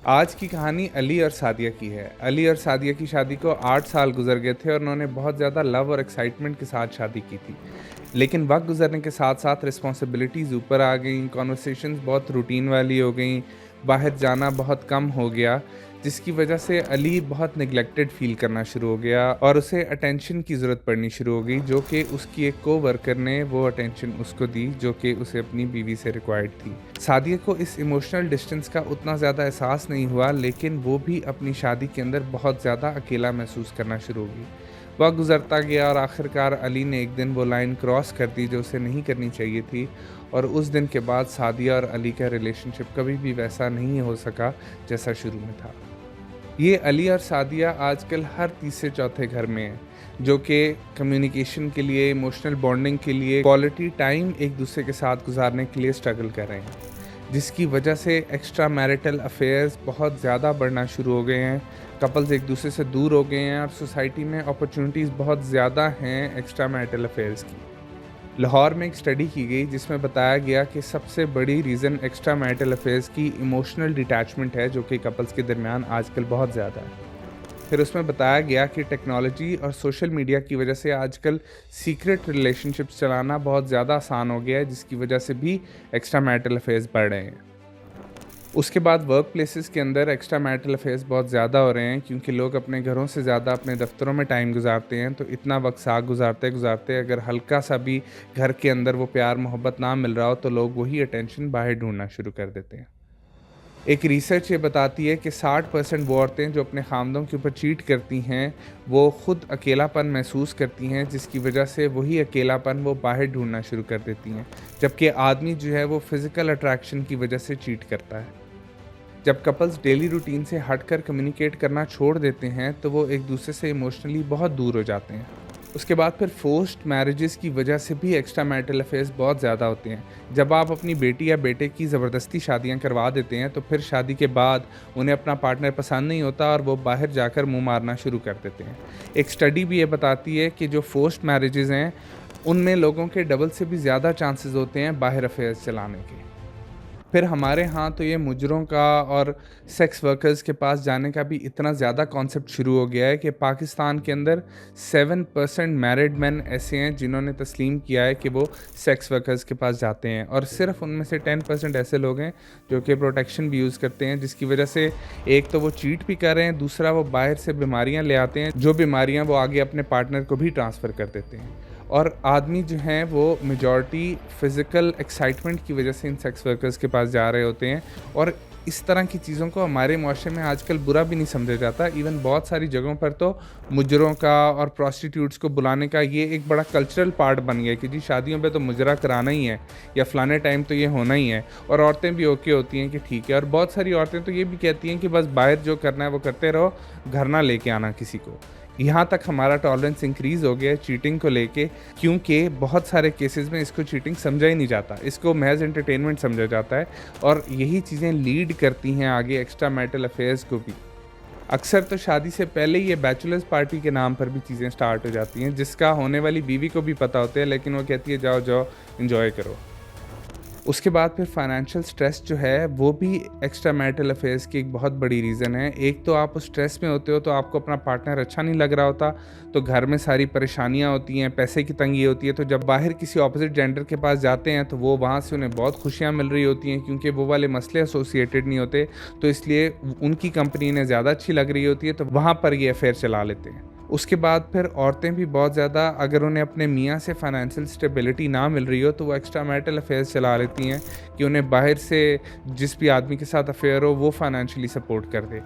आज की कहानी अली और सादिया की है। अली और सादिया की शादी को 8 साल गुजर गए थे और उन्होंने बहुत ज़्यादा लव और एक्साइटमेंट के साथ शादी की थी। लेकिन वक्त गुजरने के साथ साथ रिस्पॉन्सिबिलिटीज़ ऊपर आ गईं, कॉन्वर्सेशंस बहुत रूटीन वाली हो गईं, बाहर जाना बहुत कम हो गया, जिसकी वजह से अली बहुत नेग्लेक्टेड फ़ील करना शुरू हो गया और उसे अटेंशन की ज़रूरत पड़नी शुरू हो गई, जो कि उसकी एक को-वर्कर ने वो अटेंशन उसको दी, जो कि उसे अपनी बीवी से रिक्वायर्ड थी। सादिया को इस इमोशनल डिस्टेंस का उतना ज़्यादा एहसास नहीं हुआ, लेकिन वो भी अपनी शादी के अंदर बहुत ज़्यादा अकेला महसूस करना शुरू हो गई। वक्त गुज़रता गया और आखिरकार अली ने एक दिन वो लाइन क्रॉस कर दी जो उसे नहीं करनी चाहिए थी, और उस दिन के बाद सादिया और अली का रिलेशनशिप कभी भी वैसा नहीं हो सका जैसा शुरू में था। ये अली और सादिया आजकल हर तीसरे चौथे घर में हैं, जो कि कम्युनिकेशन के लिए, इमोशनल बॉन्डिंग के लिए, क्वालिटी टाइम एक दूसरे के साथ गुजारने के लिए स्ट्रगल कर रहे हैं, जिसकी वजह से एक्स्ट्रा मैरिटल अफेयर्स बहुत ज़्यादा बढ़ना शुरू हो गए हैं। कपल्स एक दूसरे से दूर हो गए हैं और सोसाइटी में अपॉर्चुनिटीज़ बहुत ज़्यादा हैं एक्स्ट्रा मैरिटल अफेयर्स की। लाहौर में एक स्टडी की गई जिसमें बताया गया कि सबसे बड़ी रीज़न एक्स्ट्रा मैरिटल अफेयर्स की इमोशनल डिटैचमेंट है, जो कि कपल्स के दरमियान आजकल बहुत ज़्यादा है। फिर उसमें बताया गया कि टेक्नोलॉजी और सोशल मीडिया की वजह से आजकल सीक्रेट रिलेशनशिप्स चलाना बहुत ज़्यादा आसान हो गया है, जिसकी वजह से भी एक्स्ट्रा मैरिटल अफेयर्स बढ़ रहे हैं। उसके बाद वर्क प्लेसेस के अंदर एक्स्ट्रा मैरिटल अफेयर्स बहुत ज़्यादा हो रहे हैं, क्योंकि लोग अपने घरों से ज़्यादा अपने दफ्तरों में टाइम गुजारते हैं। तो इतना वक्त साथ गुजारते गुजारते अगर हल्का सा भी घर के अंदर वो प्यार मोहब्बत ना मिल रहा हो, तो लोग वही अटेंशन बाहर ढूंढना शुरू कर देते हैं। एक रिसर्च ये बताती है कि 60% वो औरतें जो अपने खामदों के ऊपर चीट करती हैं, वो खुद अकेलापन महसूस करती हैं, जिसकी वजह से वही अकेलापन वो बाहर ढूंढना शुरू कर देती हैं। जबकि आदमी जो है वो फिज़िकल अट्रैक्शन की वजह से चीट करता है। जब कपल्स डेली रूटीन से हटकर कम्युनिकेट करना छोड़ देते हैं, तो वो एक दूसरे से इमोशनली बहुत दूर हो जाते हैं। उसके बाद फिर फोर्स्ड मैरिजेस की वजह से भी एक्स्ट्रा मैरिटल अफेयर्स बहुत ज़्यादा होते हैं। जब आप अपनी बेटी या बेटे की ज़बरदस्ती शादियां करवा देते हैं, तो फिर शादी के बाद उन्हें अपना पार्टनर पसंद नहीं होता और वो बाहर जाकर मुंह मारना शुरू कर देते हैं। एक स्टडी भी ये बताती है कि जो फोर्स्ड मैरिजेस हैं, उनमें लोगों के डबल से भी ज़्यादा चांसेस होते हैं बाहर अफेयर्स चलाने के। फिर हमारे यहाँ तो ये मुजरों का और सेक्स वर्कर्स के पास जाने का भी इतना ज़्यादा कॉन्सेप्ट शुरू हो गया है कि पाकिस्तान के अंदर 7% मैरिड मैन ऐसे हैं जिन्होंने तस्लीम किया है कि वो सेक्स वर्कर्स के पास जाते हैं, और सिर्फ उनमें से 10% ऐसे लोग हैं जो कि प्रोटेक्शन भी यूज़ करते हैं, जिसकी वजह से एक तो वो चीट भी कर रहे हैं, दूसरा वो बाहर से बीमारियाँ ले आते हैं, जो बीमारियाँ वो आगे अपने पार्टनर को भी ट्रांसफ़र कर देते हैं। और आदमी जो हैं वो मेजॉरिटी फ़िज़िकल एक्साइटमेंट की वजह से इन सेक्स वर्कर्स के पास जा रहे होते हैं, और इस तरह की चीज़ों को हमारे माशरे में आजकल बुरा भी नहीं समझा जाता। इवन बहुत सारी जगहों पर तो मुजरों का और प्रॉस्टिट्यूट्स को बुलाने का ये एक बड़ा कल्चरल पार्ट बन गया कि जी शादियों पे तो मुजरा कराना ही है या फ़लाने टाइम तो ये होना ही है, और औरतें भी ओके होती हैं कि ठीक है। और बहुत सारी औरतें तो ये भी कहती हैं कि बस बाहर जो करना है वो करते रहो, घर ना लेके आना किसी को। यहाँ तक हमारा टॉलरेंस इंक्रीज़ हो गया है चीटिंग को लेके, क्योंकि बहुत सारे केसेस में इसको चीटिंग समझा ही नहीं जाता, इसको महज एंटरटेनमेंट समझा जाता है, और यही चीज़ें लीड करती हैं आगे एक्स्ट्रा मैरिटल अफेयर्स को भी। अक्सर तो शादी से पहले ही ये बैचलर्स पार्टी के नाम पर भी चीज़ें स्टार्ट हो जाती हैं, जिसका होने वाली बीवी को भी पता होता है, लेकिन वो कहती है जाओ जाओ एंजॉय करो। उसके बाद फिर फाइनेंशियल स्ट्रेस जो है वो भी एक्स्ट्रा मैरिटल अफेयर्स की एक बहुत बड़ी रीज़न है। एक तो आप उस स्ट्रेस में होते हो, तो आपको अपना पार्टनर अच्छा नहीं लग रहा होता, तो घर में सारी परेशानियां होती हैं, पैसे की तंगी होती है। तो जब बाहर किसी ऑपोजिट जेंडर के पास जाते हैं, तो वो वहाँ से उन्हें बहुत खुशियाँ मिल रही होती हैं, क्योंकि वो वाले मसले एसोसिएटेड नहीं होते, तो इसलिए उनकी कंपनी इन्हें ज़्यादा अच्छी लग रही होती है, तो वहाँ पर ये अफेयर चला लेते हैं। उसके बाद फिर औरतें भी बहुत ज़्यादा, अगर उन्हें अपने मियाँ से फाइनेंशियल स्टेबिलिटी ना मिल रही हो, तो वो एक्स्ट्रा मैरिटल अफेयर्स चला लेती हैं कि उन्हें बाहर से जिस भी आदमी के साथ अफेयर हो वो फाइनेंशियली सपोर्ट कर दे।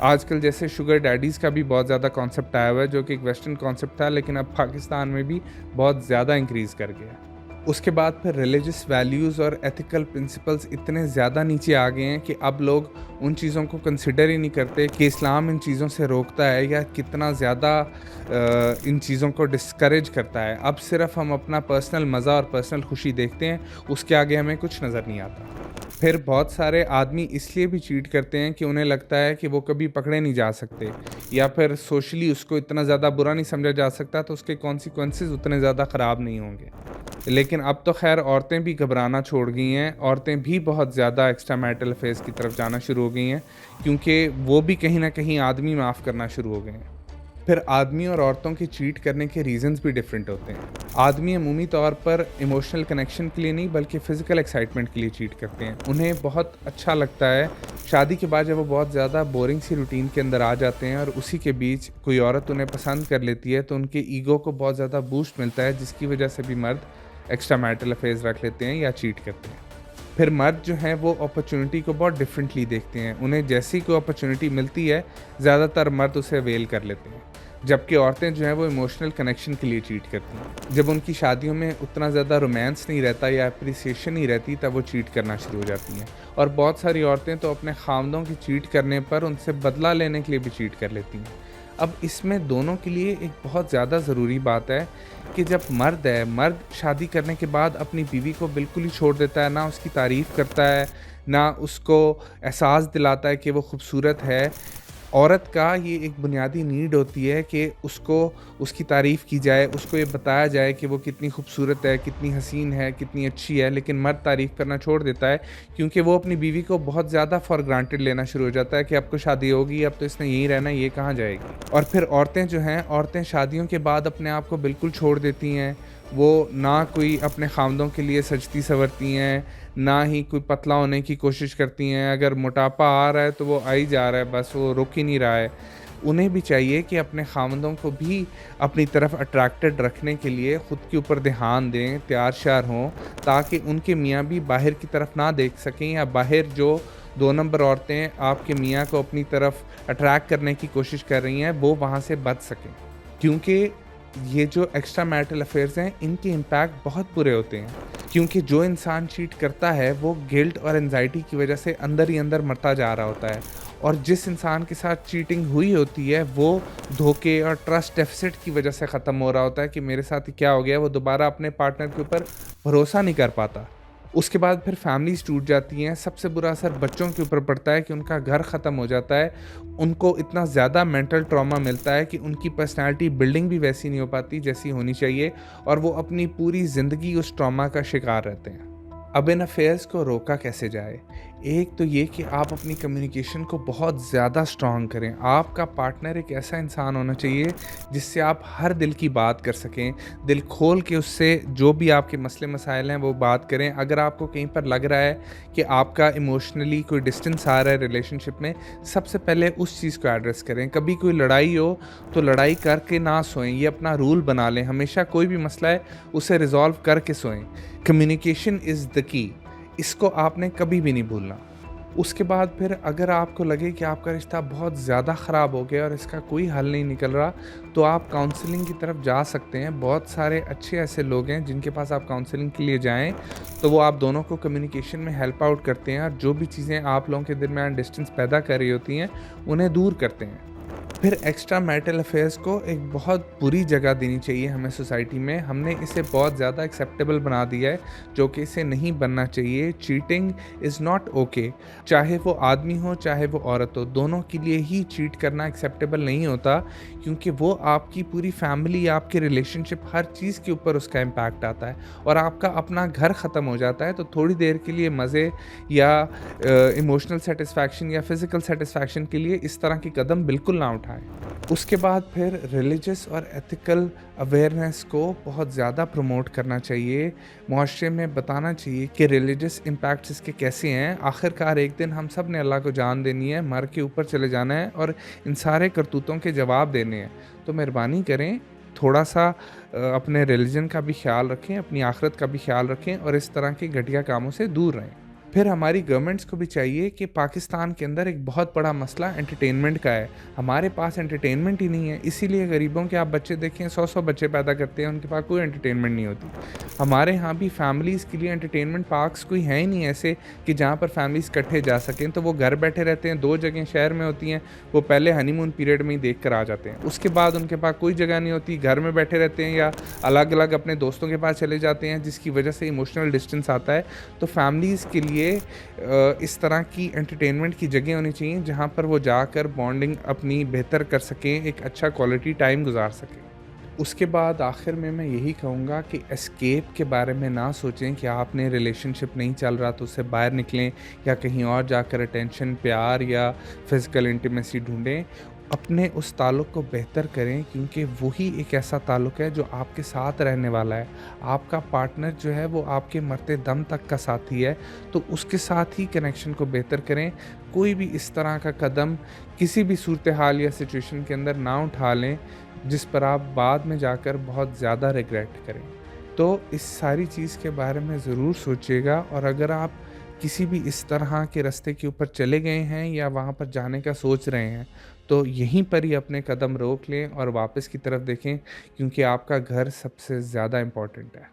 आजकल जैसे शुगर डैडीज़ का भी बहुत ज़्यादा कॉन्सेप्ट आया हुआ है, जो कि एक वेस्टर्न कॉन्सेप्ट था, लेकिन अब पाकिस्तान में भी बहुत ज़्यादा इंक्रीज़ कर गया है। उसके बाद फिर रिलीजियस वैल्यूज़ और एथिकल प्रिंसिपल्स इतने ज़्यादा नीचे आ गए हैं कि अब लोग उन चीज़ों को कंसिडर ही नहीं करते कि इस्लाम इन चीज़ों से रोकता है या कितना ज़्यादा इन चीज़ों को डिस्करेज करता है। अब सिर्फ हम अपना पर्सनल मज़ा और पर्सनल खुशी देखते हैं, उसके आगे हमें कुछ नज़र नहीं आता। फिर बहुत सारे आदमी इसलिए भी चीट करते हैं कि उन्हें लगता है कि वो कभी पकड़े नहीं जा सकते, या फिर सोशली उसको इतना ज़्यादा बुरा नहीं समझा जा सकता, तो उसके कॉन्सिक्वेंसेस उतने ज़्यादा ख़राब नहीं होंगे। लेकिन अब तो ख़ैर औरतें भी घबराना छोड़ गई हैं, औरतें भी बहुत ज़्यादा एक्स्ट्रा मैरिटल अफ़ेयर्स की तरफ जाना शुरू हो गई हैं, क्योंकि वो भी कहीं न कहीं आदमी माफ़ करना शुरू हो गए हैं। फिर आदमी और औरतों के चीट करने के रीज़न्स भी डिफरेंट होते हैं। आदमी अमूमी तौर पर इमोशनल कनेक्शन के लिए नहीं बल्कि फ़िज़िकल एक्साइटमेंट के लिए चीट करते हैं। उन्हें बहुत अच्छा लगता है शादी के बाद जब वो बहुत ज़्यादा बोरिंग सी रूटीन के अंदर आ जाते हैं और उसी के बीच कोई औरत उन्हें पसंद कर लेती है तो उनके ईगो को बहुत ज़्यादा बूस्ट मिलता है, जिसकी वजह से भी मर्द एक्स्ट्रा मैरिटल अफ़ेयर्स रख लेते हैं या चीट करते हैं। फिर मर्द जो हैं वो अपॉर्चुनिटी को बहुत डिफरेंटली देखते हैं। उन्हें जैसी कोई अपॉर्चुनिटी मिलती है, ज़्यादातर मर्द उसे अवेल कर लेते हैं। जबकि औरतें जो हैं वो इमोशनल कनेक्शन के लिए चीट करती हैं। जब उनकी शादियों में उतना ज़्यादा रोमांस नहीं रहता या एप्रिसिएशन नहीं रहती, तब वो चीट करना शुरू हो जाती हैं। और बहुत सारी औरतें तो अपने खामदों की चीट करने पर उनसे बदला लेने के लिए भी चीट कर लेती हैं। अब इसमें दोनों के लिए एक बहुत ज़्यादा ज़रूरी बात है कि जब मर्द शादी करने के बाद अपनी बीवी को बिल्कुल ही छोड़ देता है, ना उसकी तारीफ़ करता है, ना उसको एहसास दिलाता है कि वो खूबसूरत है। औरत का ये एक बुनियादी नीड होती है कि उसको उसकी तारीफ़ की जाए, उसको ये बताया जाए कि वो कितनी खूबसूरत है, कितनी हसीन है, कितनी अच्छी है। लेकिन मर्द तारीफ़ करना छोड़ देता है क्योंकि वो अपनी बीवी को बहुत ज़्यादा फॉर ग्रांटेड लेना शुरू हो जाता है कि अब तो शादी होगी, अब तो इसने यहीं रहना है, ये कहाँ जाएगी। और फिर औरतें जो हैं, औरतें शादियों के बाद अपने आप को बिल्कुल छोड़ देती हैं। वो ना कोई अपने खामदों के लिए सजती-संवरती हैं, ना ही कोई पतला होने की कोशिश करती हैं। अगर मोटापा आ रहा है तो वो आ ही जा रहा है, बस वो रुक ही नहीं रहा है। उन्हें भी चाहिए कि अपने खामदों को भी अपनी तरफ अट्रैक्टेड रखने के लिए खुद के ऊपर ध्यान दें, तैयार-श्यार हों, ताकि उनके मियाँ भी बाहर की तरफ ना देख सकें या बाहर जो 2 नंबर औरतें आपके मियाँ को अपनी तरफ अट्रैक्ट करने की कोशिश कर रही हैं, वो वहाँ से बच सकें। क्योंकि ये जो एक्स्ट्रा मैरिटल अफेयर्स हैं, इनके इम्पैक्ट बहुत बुरे होते हैं, क्योंकि जो इंसान चीट करता है वो गिल्ट और एंजाइटी की वजह से अंदर ही अंदर मरता जा रहा होता है। और जिस इंसान के साथ चीटिंग हुई होती है वो धोखे और ट्रस्ट डेफिसिट की वजह से ख़त्म हो रहा होता है कि मेरे साथ क्या हो गया, वो दोबारा अपने पार्टनर के ऊपर भरोसा नहीं कर पाता। उसके बाद फिर फैमिलीज़ टूट जाती हैं। सबसे बुरा असर बच्चों के ऊपर पड़ता है कि उनका घर ख़त्म हो जाता है। उनको इतना ज़्यादा मेंटल ट्रॉमा मिलता है कि उनकी पर्सनैलिटी बिल्डिंग भी वैसी नहीं हो पाती जैसी होनी चाहिए, और वो अपनी पूरी ज़िंदगी उस ट्रॉमा का शिकार रहते हैं। अब इन अफेयर्स को रोका कैसे जाए? एक तो ये कि आप अपनी कम्युनिकेशन को बहुत ज़्यादा स्ट्रॉन्ग करें। आपका पार्टनर एक ऐसा इंसान होना चाहिए जिससे आप हर दिल की बात कर सकें, दिल खोल के उससे जो भी आपके मसले मसाइल हैं वो बात करें। अगर आपको कहीं पर लग रहा है कि आपका इमोशनली कोई डिस्टेंस आ रहा है रिलेशनशिप में, सबसे पहले उस चीज़ को एड्रेस करें। कभी कोई लड़ाई हो तो लड़ाई करके ना सोएं, ये अपना रूल बना लें। हमेशा कोई भी मसला है उसे रिजॉल्व करके सोएं। कम्युनिकेशन इज़ द की, इसको आपने कभी भी नहीं भूलना। उसके बाद फिर अगर आपको लगे कि आपका रिश्ता बहुत ज़्यादा ख़राब हो गया और इसका कोई हल नहीं निकल रहा, तो आप काउंसलिंग की तरफ जा सकते हैं। बहुत सारे अच्छे ऐसे लोग हैं जिनके पास आप काउंसलिंग के लिए जाएँ, तो वो आप दोनों को कम्युनिकेशन में हेल्प आउट करते हैं और जो भी चीज़ें आप लोगों के दरमियान डिस्टेंस पैदा कर रही होती हैं, उन्हें दूर करते हैं। फिर एक्स्ट्रा मैरिटल अफेयर्स को एक बहुत बुरी जगह देनी चाहिए हमें सोसाइटी में। हमने इसे बहुत ज़्यादा एक्सेप्टेबल बना दिया है, जो कि इसे नहीं बनना चाहिए। Cheating is not okay. चाहे वो आदमी हो चाहे वो औरत हो, दोनों के लिए ही चीट करना एक्सेप्टेबल नहीं होता, क्योंकि वो आपकी पूरी फैमिली, आपके रिलेशनशिप, हर चीज़ के ऊपर उसका इम्पैक्ट आता है और आपका अपना घर ख़त्म हो जाता है। तो थोड़ी देर के लिए मज़े या इमोशनल सेटिस्फैक्शन या फिज़िकल सेटिस्फैक्शन के लिए इस तरह के कदम बिल्कुल ना उठाएं। उसके बाद फिर रिलीजियस और एथिकल अवेयरनेस को बहुत ज़्यादा प्रमोट करना चाहिए। मुआशरे में बताना चाहिए कि रिलीजियस इम्पैक्ट्स इसके कैसे हैं। आखिरकार एक दिन हम सब ने अल्लाह को जान देनी है, मर के ऊपर चले जाना है और इन सारे करतूतों के जवाब देने हैं। तो मेहरबानी करें, थोड़ा सा अपने रिलीजन का भी ख्याल रखें, अपनी आखिरत का भी ख्याल रखें और इस तरह के घटिया कामों से दूर रहें। फिर हमारी गवर्नमेंट्स को भी चाहिए कि पाकिस्तान के अंदर एक बहुत बड़ा मसला एंटरटेनमेंट का है। हमारे पास एंटरटेनमेंट ही नहीं है, इसीलिए गरीबों के आप बच्चे देखें, 100-100 बच्चे पैदा करते हैं, उनके पास कोई एंटरटेनमेंट नहीं होती। हमारे यहाँ भी फैमिलीज़ के लिए एंटरटेनमेंट पार्क्स कोई है ही नहीं ऐसे कि जहाँ पर फैमिलीज़ इकट्ठे जा सकें। तो वो घर बैठे रहते हैं, 2 जगह शहर में होती हैं, वो पहले हनीमून पीरियड में ही देख कर आ जाते हैं। उसके बाद उनके पास कोई जगह नहीं होती, घर में बैठे रहते हैं या अलग अलग अपने दोस्तों के पास चले जाते हैं, जिसकी वजह से इमोशनल डिस्टेंस आता है। तो फैमिलीज़ के लिए इस तरह की एंटरटेनमेंट की जगह होनी चाहिए जहाँ पर वो जाकर बॉन्डिंग अपनी बेहतर कर सकें, एक अच्छा क्वालिटी टाइम गुजार सकें। उसके बाद आखिर में मैं यही कहूँगा कि एस्केप के बारे में ना सोचें कि आपने रिलेशनशिप नहीं चल रहा तो उससे बाहर निकलें या कहीं और जाकर अटेंशन, प्यार या फिज़िकल इंटीमेसी ढूँढें। अपने उस ताल्लुक़ को बेहतर करें क्योंकि वही एक ऐसा ताल्लुक़ है जो आपके साथ रहने वाला है। आपका पार्टनर जो है वो आपके मरते दम तक का साथी है, तो उसके साथ ही कनेक्शन को बेहतर करें। कोई भी इस तरह का कदम किसी भी सूरत-ए-हाल या सिचुएशन के अंदर ना उठा लें जिस पर आप बाद में जाकर बहुत ज़्यादा रिग्रेट करें। तो इस सारी चीज़ के बारे में ज़रूर सोचिएगा और अगर आप किसी भी इस तरह के रास्ते के ऊपर चले गए हैं या वहाँ पर जाने का सोच रहे हैं, तो यहीं पर ही अपने कदम रोक लें और वापस की तरफ देखें क्योंकि आपका घर सबसे ज़्यादा इम्पोर्टेंट है।